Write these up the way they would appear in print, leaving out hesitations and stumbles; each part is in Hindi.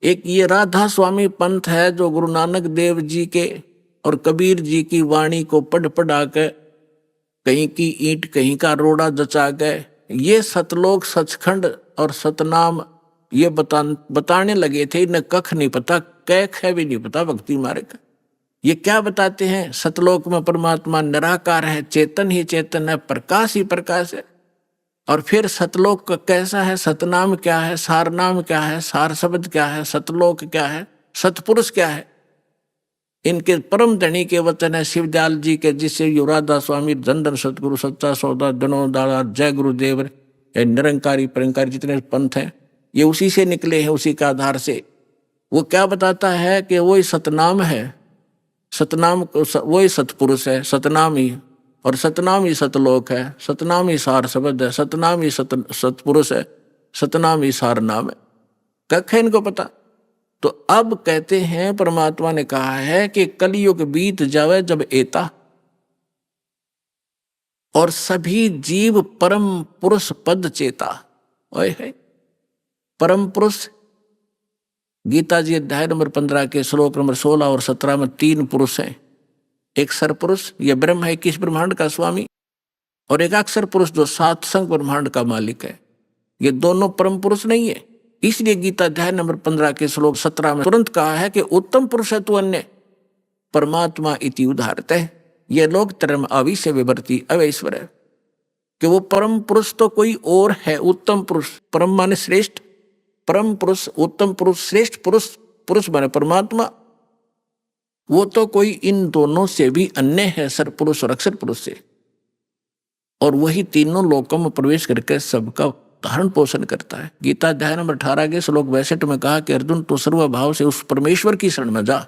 एक ये राधा स्वामी पंथ है जो गुरु नानक देव जी के और कबीर जी की वाणी को पढ़ पढ़ा के कहीं की ईंट कहीं का रोड़ा जचा गए। ये सतलोक सचखंड और सतनाम ये बताने लगे थे। इन्हें कख नहीं पता, कैख है भी नहीं पता भक्ति मार्ग। ये क्या बताते हैं? सतलोक में परमात्मा निराकार है, चेतन ही चेतन है, प्रकाश ही प्रकाश है। और फिर सतलोक कैसा है, सतनाम क्या है, सारनाम क्या है, सार शब्द क्या है, सतलोक क्या है, सतपुरुष क्या है। इनके परम धनी के वचन है शिवदयाल जी के, जिससे युवराधा स्वामी, धन सतगुरु, सच्चा सौदा, धनो दादा, जय गुरुदेव, निरंकारी परंकारी जितने पंथ हैं ये उसी से निकले हैं, उसी के आधार से। वो क्या बताता है कि वही सतनाम है, सतनाम वही सतपुरुष है, सतनाम ही, और सतनाम ही सतलोक है, सतनाम ही सार शब्द है, सतनाम ही सतपुरुष है, सतनाम ही सार नाम है। कख है इनको पता। तो अब कहते हैं परमात्मा ने कहा है कि कलयुग बीत जावे जब एता, और सभी जीव परम पुरुष पद चेता। ओए है परम पुरुष। गीता जी अध्याय नंबर 15 के श्लोक नंबर 16 और 17 में 3 पुरुष हैं। एक सरपुरुष, यह ब्रह्म है 21 ब्रह्मांड का स्वामी, और एक अक्षर पुरुष जो 7 संग ब्रह्मांड का मालिक है। ये दोनों परम पुरुष नहीं है। इसलिए गीता अध्याय नंबर 15 के श्लोक 17 में तुरंत कहा है कि उत्तम पुरुष है तू अन्य परमात्मा इति उदाहरत है। ये लोग तरम अविश्य विवर्ती अवैश्वर है कि वो परम पुरुष तो कोई और है। उत्तम पुरुष, परम माने श्रेष्ठ, परम पुरुष, उत्तम पुरुष, श्रेष्ठ पुरुष, पुरुष माने परमात्मा, वो तो कोई इन दोनों से भी अन्य है, सरपुरुष और अक्षर पुरुष से। और वही तीनों लोकों में प्रवेश करके सबका धारण पोषण करता है। गीता अध्याय नंबर 18 के श्लोक 62 में कहा कि अर्जुन तो सर्वभाव से उस परमेश्वर की शरण में जा।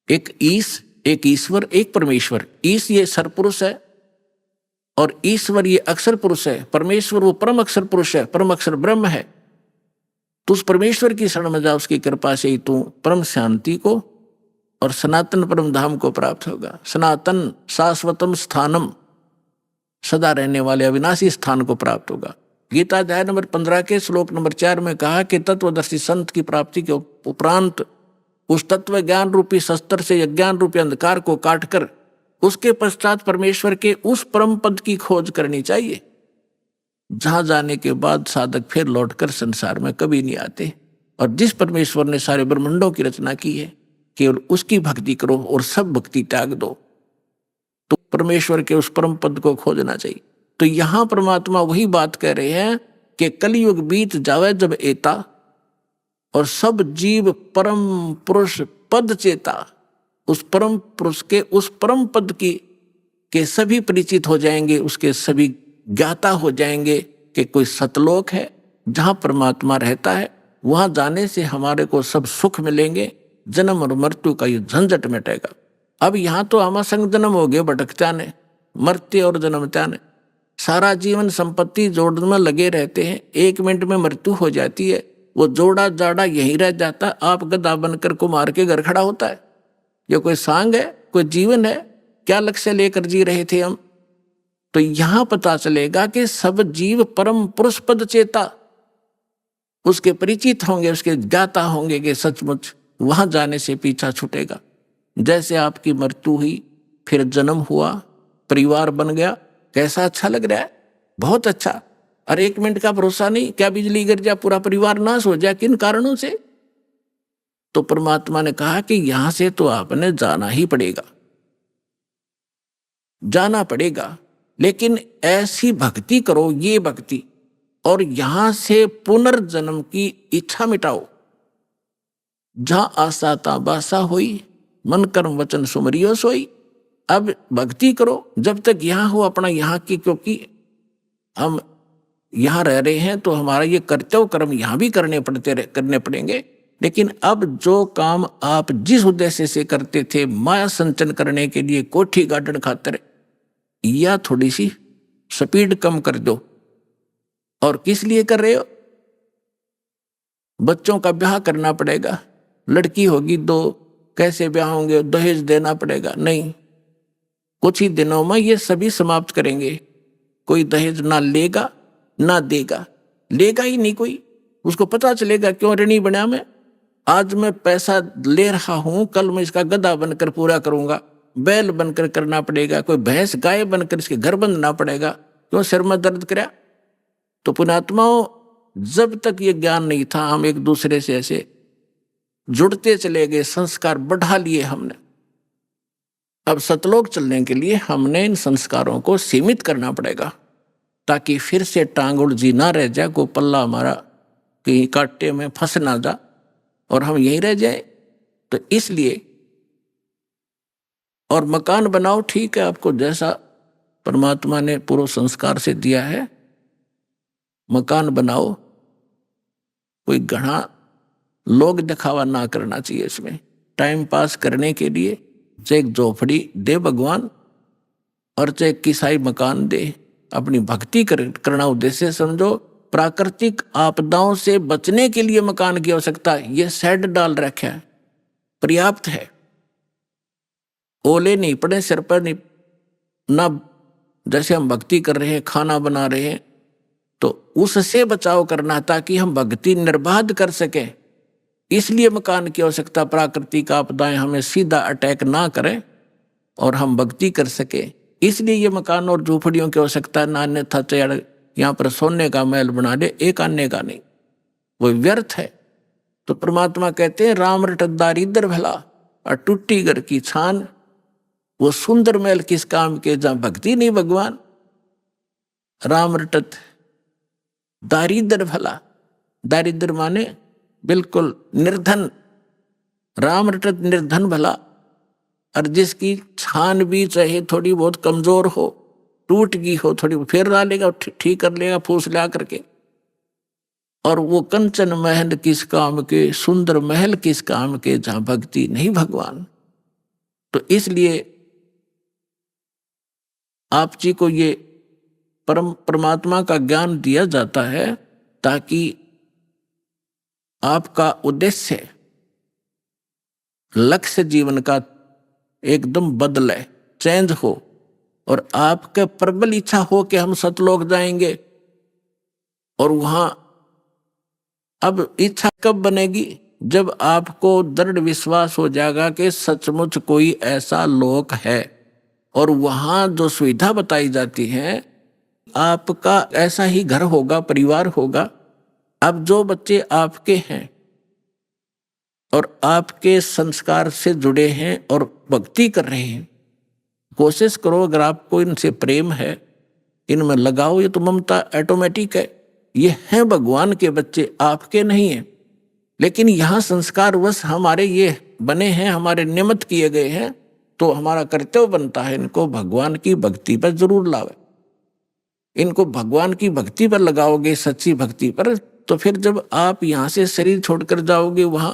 एक ईश, एक ईश्वर, एक परमेश्वर। ईश ये सरपुरुष है और ईश्वर ये अक्षर पुरुष है। परमेश्वर वो परम अक्षर पुरुष है, परम अक्षर ब्रह्म है। तो उस परमेश्वर की शरण में जा, उसकी कृपा से ही तू परम शांति को और सनातन परम धाम को प्राप्त होगा। सनातन शाश्वतम स्थानम, सदा रहने वाले अविनाशी स्थान को प्राप्त होगा। गीता अध्याय नंबर 15 के श्लोक नंबर 4 में कहा कि तत्वदर्शी संत की प्राप्ति के उपरांत उस तत्व ज्ञान रूपी शस्त्र से अज्ञान रूपी अंधकार को काटकर उसके पश्चात परमेश्वर के उस परम पद की खोज करनी चाहिए, जहां जाने के बाद साधक फिर लौटकर संसार में कभी नहीं आते। और जिस परमेश्वर ने सारे ब्रह्मांडों की रचना की है, केवल उसकी भक्ति करो और सब भक्ति त्याग दो, तो परमेश्वर के उस परम पद को खोजना चाहिए। तो यहां परमात्मा वही बात कह रहे हैं कि कलयुग बीत जावे जब एता, और सब जीव परम पुरुष पद चेता, उस परम पुरुष के उस परम पद की के सभी परिचित हो जाएंगे, उसके सभी ज्ञाता हो जाएंगे कि कोई सतलोक है जहां परमात्मा रहता है। वहां जाने से हमारे को सब सुख मिलेंगे, जन्म और मृत्यु का ये झंझट मिटेगा। अब यहाँ तो आमा संग जन्म हो गए, भटकता ने, मरते और जन्मता ने, सारा जीवन संपत्ति जोड़ने में लगे रहते हैं। 1 मिनट में मृत्यु हो जाती है, वो जोड़ा जाड़ा यहीं रह जाता है। आप गधा बनकर कुम्हार के घर खड़ा होता है। ये कोई सांग है, कोई जीवन है? क्या लक्ष्य लेकर जी रहे थे हम? तो यहां पता चलेगा कि सब जीव परम पुरुष पद चेता, उसके परिचित होंगे, उसके ज्ञाता होंगे कि सचमुच वहां जाने से पीछा छूटेगा। जैसे आपकी मृत्यु हुई, फिर जन्म हुआ, परिवार बन गया, कैसा अच्छा लग रहा है? बहुत अच्छा। और 1 मिनट का भरोसा नहीं, क्या बिजली गिर जाए पूरा परिवार नाश हो जाए, किन कारणों से? तो परमात्मा ने कहा कि यहां से तो आपने जाना ही पड़ेगा, जाना पड़ेगा, लेकिन ऐसी भक्ति करो, ये भक्ति, और यहां से पुनर्जन्म की इच्छा मिटाओ। जहां आशा ता बासा होई, मन कर्म वचन सुमरियो सोई। अब भक्ति करो जब तक यहाँ हो अपना यहाँ की, क्योंकि हम यहाँ रह रहे हैं तो हमारा ये कर्तव्य कर्म यहाँ भी करने पड़ेंगे। लेकिन अब जो काम आप जिस उद्देश्य से करते थे, माया संचन करने के लिए, कोठी गार्डन खातिर, या थोड़ी सी स्पीड कम कर दो। और किस लिए कर रहे हो? बच्चों का ब्याह करना पड़ेगा, लड़की होगी 2, कैसे ब्याह होंगे, दहेज देना पड़ेगा। नहीं, कुछ ही दिनों में ये सभी समाप्त करेंगे। कोई दहेज ना लेगा ना देगा, लेगा ही नहीं कोई। उसको पता चलेगा क्यों ऋणी बना मैं, आज मैं पैसा ले रहा हूं, कल मैं इसका गधा बनकर पूरा करूंगा, बैल बनकर करना पड़ेगा, कोई भैंस गाय बनकर इसके घर बंधना पड़ेगा, क्यों सिर में दर्द कराया। तो पुण्यात्माओं, जब तक ये ज्ञान नहीं था हम एक दूसरे से ऐसे जुड़ते चले गए, संस्कार बढ़ा लिए हमने। अब सतलोक चलने के लिए हमने इन संस्कारों को सीमित करना पड़ेगा, ताकि फिर से टांग उलझी ना रह जाए, को पल्ला हमारा कहीं कांटे में फंस ना जा और हम यहीं रह जाए। तो इसलिए, और मकान बनाओ, ठीक है, आपको जैसा परमात्मा ने पूर्व संस्कार से दिया है मकान बनाओ, कोई घना लोग दिखावा ना करना चाहिए इसमें। टाइम पास करने के लिए चाहे एक झोपड़ी दे भगवान और चाहे किसाई मकान दे, अपनी भक्ति करना उद्देश्य समझो। प्राकृतिक आपदाओं से बचने के लिए मकान की आवश्यकता, ये शेड डाल रखा है, पर्याप्त है। ओले नहीं पड़े सिर पर, नहीं ना, जैसे हम भक्ति कर रहे हैं, खाना बना रहे हैं, तो उससे बचाव करना ताकि हम भक्ति निर्बाध कर सकें। इसलिए मकान की आवश्यकता, प्राकृतिक आपदाएं हमें सीधा अटैक ना करें और हम भक्ति कर सके, इसलिए ये मकान और झोपड़ियों की आवश्यकता। ना अन्यथा चाहे यहाँ पर सोने का महल बना दे, एक आने का नहीं, वो व्यर्थ है। तो परमात्मा कहते हैं राम रटत दारिद्र भला और टूटी घर की छान, वो सुंदर महल किस काम के जहां भक्ति नहीं भगवान। राम रटत दारिद्र भला, दारिद्र माने बिल्कुल निर्धन, राम रटत निर्धन भला। और जिसकी छान भी चाहे थोड़ी बहुत कमजोर हो, टूट गई हो, थोड़ी फिर ला लेगा, ठीक कर लेगा फूस ला करके। और वो कंचन महल किस काम के, सुंदर महल किस काम के जहां भक्ति नहीं भगवान। तो इसलिए आप जी को ये परमात्मा का ज्ञान दिया जाता है ताकि आपका उद्देश्य, लक्ष्य जीवन का एकदम बदले, चेंज हो, और आपके प्रबल इच्छा हो कि हम सतलोक जाएंगे। और वहां अब इच्छा कब बनेगी, जब आपको दृढ़ विश्वास हो जाएगा कि सचमुच कोई ऐसा लोक है और वहां जो सुविधा बताई जाती है, आपका ऐसा ही घर होगा, परिवार होगा। अब जो बच्चे आपके हैं और आपके संस्कार से जुड़े हैं और भक्ति कर रहे हैं, कोशिश करो, अगर आपको इनसे प्रेम है, इनमें लगाओ। ये तो ममता ऑटोमेटिक है, ये हैं भगवान के बच्चे, आपके नहीं हैं। लेकिन यहाँ संस्कार वश हमारे ये बने हैं, हमारे निमित्त किए गए हैं, तो हमारा कर्तव्य बनता है इनको भगवान की भक्ति पर जरूर लावे। इनको भगवान की भक्ति पर लगाओगे, सच्ची भक्ति पर, तो फिर जब आप यहाँ से शरीर छोड़कर जाओगे वहां,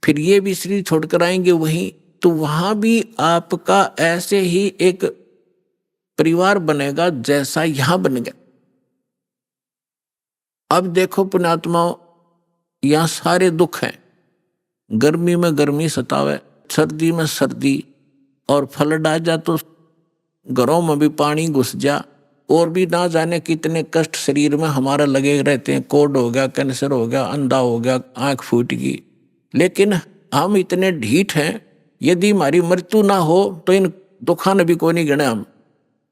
फिर ये भी शरीर छोड़कर आएंगे वहीं, तो वहां भी आपका ऐसे ही एक परिवार बनेगा जैसा यहां बन गया। अब देखो पुण्यात्माओं, यहां सारे दुख हैं। गर्मी में गर्मी सतावे, सर्दी में सर्दी, और फ्लड आ जा तो घरों में भी पानी घुस जा, और भी ना जाने कितने कष्ट शरीर में हमारा लगे रहते हैं। कोढ़ हो गया, कैंसर हो गया, अंधा हो गया, आंख फूट गई। लेकिन हम इतने ढीठ हैं, यदि हमारी मृत्यु ना हो तो इन दुखा ने भी कोई नहीं गिने।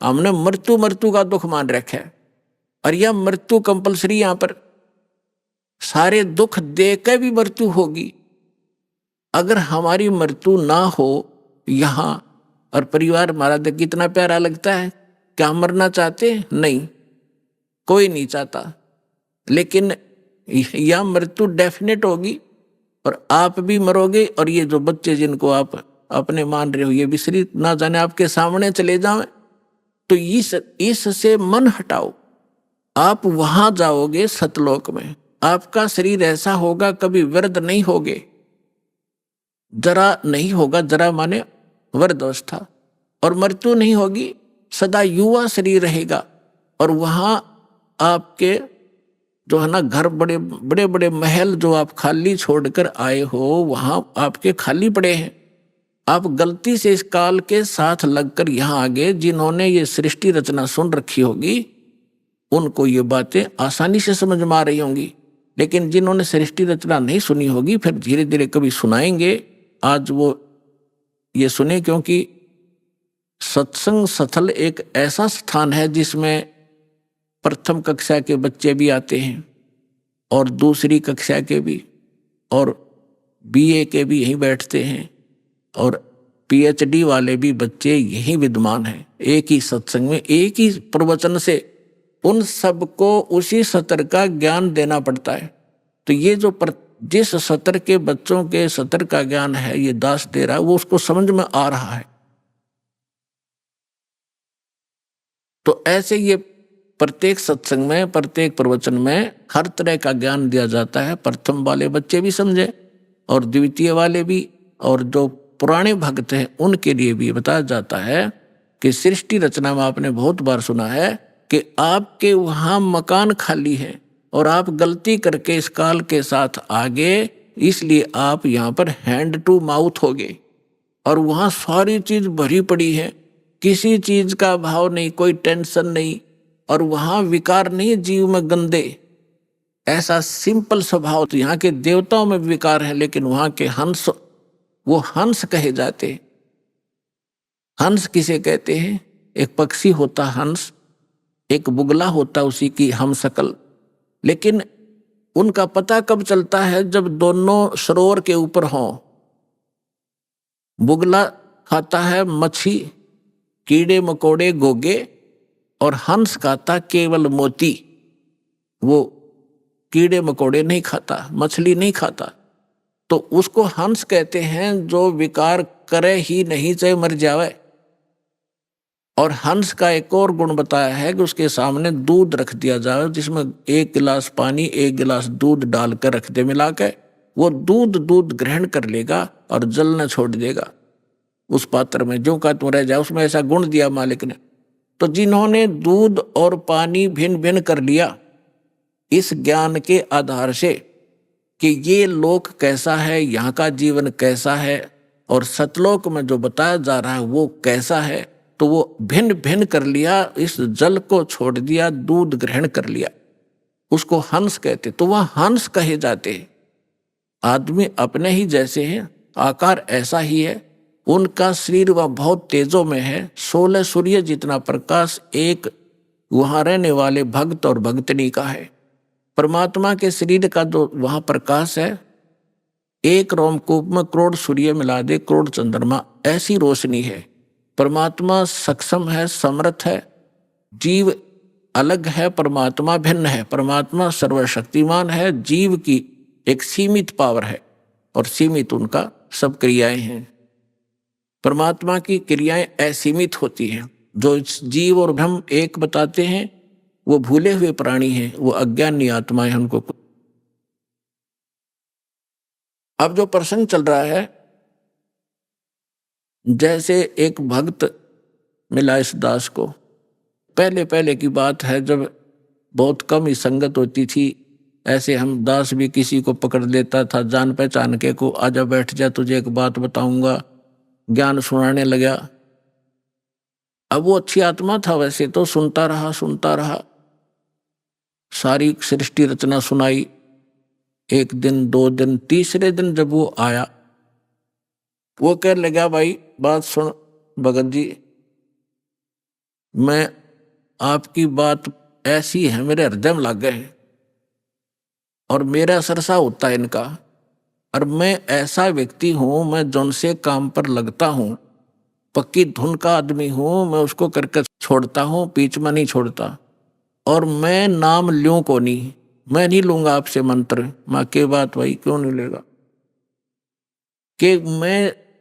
हमने मृत्यु का दुख मान रखा है, और यह मृत्यु कंपलसरी। यहाँ पर सारे दुख दे के भी मृत्यु होगी। अगर हमारी मृत्यु ना हो यहाँ, और परिवार हमारा देख कितना प्यारा लगता है, क्या हम मरना चाहते? नहीं, कोई नहीं चाहता। लेकिन यह मृत्यु डेफिनेट होगी और आप भी मरोगे, और ये जो बच्चे जिनको आप अपने मान रहे हो, ये भी शरीर ना जाने आपके सामने चले जाएं। तो इससे मन हटाओ, आप वहां जाओगे सतलोक में, आपका शरीर ऐसा होगा, कभी वृद्ध नहीं होगे, जरा नहीं होगा, जरा माने वृद्ध अवस्था, और मृत्यु नहीं होगी, सदा युवा शरीर रहेगा। और वहां आपके जो है ना घर, बड़े बड़े बड़े महल जो आप खाली छोड़कर आए हो, वहां आपके खाली पड़े हैं। आप गलती से इस काल के साथ लगकर यहाँ आ गए। जिन्होंने ये सृष्टि रचना सुन रखी होगी, उनको ये बातें आसानी से समझ में आ रही होंगी। लेकिन जिन्होंने सृष्टि रचना नहीं सुनी होगी फिर धीरे धीरे कभी सुनाएंगे। आज वो ये सुने, क्योंकि सत्संग स्थल एक ऐसा स्थान है जिसमें प्रथम कक्षा के बच्चे भी आते हैं और दूसरी कक्षा के भी, और बीए के भी यहीं बैठते हैं, और पीएचडी वाले भी बच्चे यहीं विद्यमान हैं। एक ही सत्संग में एक ही प्रवचन से उन सबको उसी सत्र का ज्ञान देना पड़ता है। तो ये जो जिस सत्र के बच्चों के सत्र का ज्ञान है ये दास दे रहा है, वो उसको समझ में आ रहा है। तो ऐसे ये प्रत्येक सत्संग में, प्रत्येक प्रवचन में हर तरह का ज्ञान दिया जाता है। प्रथम वाले बच्चे भी समझे और द्वितीय वाले भी, और जो पुराने भक्त हैं उनके लिए भी बताया जाता है कि सृष्टि रचना में आपने बहुत बार सुना है कि आपके वहां मकान खाली है और आप गलती करके इस काल के साथ आगे, इसलिए आप यहाँ पर हैंड टू माउथ हो गए, और वहाँ सारी चीज भरी पड़ी है, किसी चीज का भाव नहीं, कोई टेंशन नहीं, और वहाँ विकार नहीं जीव में गंदे, ऐसा सिंपल स्वभाव। तो यहाँ के देवताओं में विकार है, लेकिन वहाँ के हंस, वो हंस कहे जाते। हंस किसे कहते हैं? एक पक्षी होता हंस, एक बुगला होता उसी की हम शकल। लेकिन उनका पता कब चलता है? जब दोनों सरोवर के ऊपर हों। बुगला खाता है मच्छी, कीड़े मकोड़े गोगे, और हंस खाता केवल मोती। वो कीड़े मकोड़े नहीं खाता, मछली नहीं खाता, तो उसको हंस कहते हैं जो विकार करे ही नहीं, चाहे मर जावे। और हंस का एक और गुण बताया है कि उसके सामने दूध रख दिया जाए, जिसमें 1 गिलास पानी 1 गिलास दूध डालकर रख दे मिला के, वो दूध ग्रहण कर लेगा और जल न छोड़ देगा उस पात्र में, जो का तुम रह जाए। उसमें ऐसा गुण दिया मालिक ने। तो जिन्होंने दूध और पानी भिन्न भिन्न कर लिया इस ज्ञान के आधार से कि ये लोक कैसा है, यहाँ का जीवन कैसा है, और सतलोक में जो बताया जा रहा है वो कैसा है, तो वो भिन्न भिन्न कर लिया, इस जल को छोड़ दिया, दूध ग्रहण कर लिया, उसको हंस कहते। तो वह हंस कहे जाते हैं। आदमी अपने ही जैसे हैं, आकार ऐसा ही है, उनका शरीर वह बहुत तेजों में है, 16 सूर्य जितना प्रकाश एक वहां रहने वाले भक्त और भक्तनी का है। परमात्मा के शरीर का जो वहां प्रकाश है, एक रोमकूप में करोड़ सूर्य मिला दे, करोड़ चंद्रमा, ऐसी रोशनी है। परमात्मा सक्षम है, समर्थ है, जीव अलग है, परमात्मा भिन्न है। परमात्मा सर्वशक्तिमान है, जीव की एक सीमित पावर है और सीमित उनका सब क्रियाएं हैं। परमात्मा की क्रियाएं असीमित होती हैं। जो जीव और ब्रह्म एक बताते हैं वो भूले हुए प्राणी हैं, वो अज्ञानी आत्माएं हैं। उनको अब जो प्रसंग चल रहा है, जैसे एक भक्त मिला इस दास को, पहले की बात है जब बहुत कम ही संगत होती थी। ऐसे हम दास भी किसी को पकड़ लेता था जान पहचान के, को आजा बैठ जा तुझे एक बात बताऊंगा, ज्ञान सुनाने लगा। अब वो अच्छी आत्मा था वैसे तो, सुनता रहा, सारी सृष्टि रचना सुनाई। 1 दिन 2 दिन, तीसरे दिन जब वो आया, वो कह लगा भाई बात सुन भगत जी, मैं आपकी बात ऐसी है मेरे हृदय में लग गए, और मेरा सरसा होता है इनका, और मैं ऐसा व्यक्ति हूं, मैं जौन से काम पर लगता हूं, पक्की धुन का आदमी हूं, मैं उसको करके छोड़ता हूं, बीच में नहीं छोड़ता। और मैं नाम लूं को नहीं, मैं नहीं लूंगा आपसे मंत्र। माँ के बात भाई क्यों नहीं लेगा कि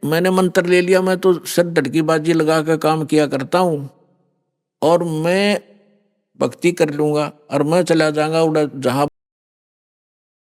मैंने मंत्र ले लिया, मैं तो सिर धड़की बाजी लगा कर काम किया करता हूं, और मैं भक्ति कर लूंगा और मैं चला जाऊंगा जहां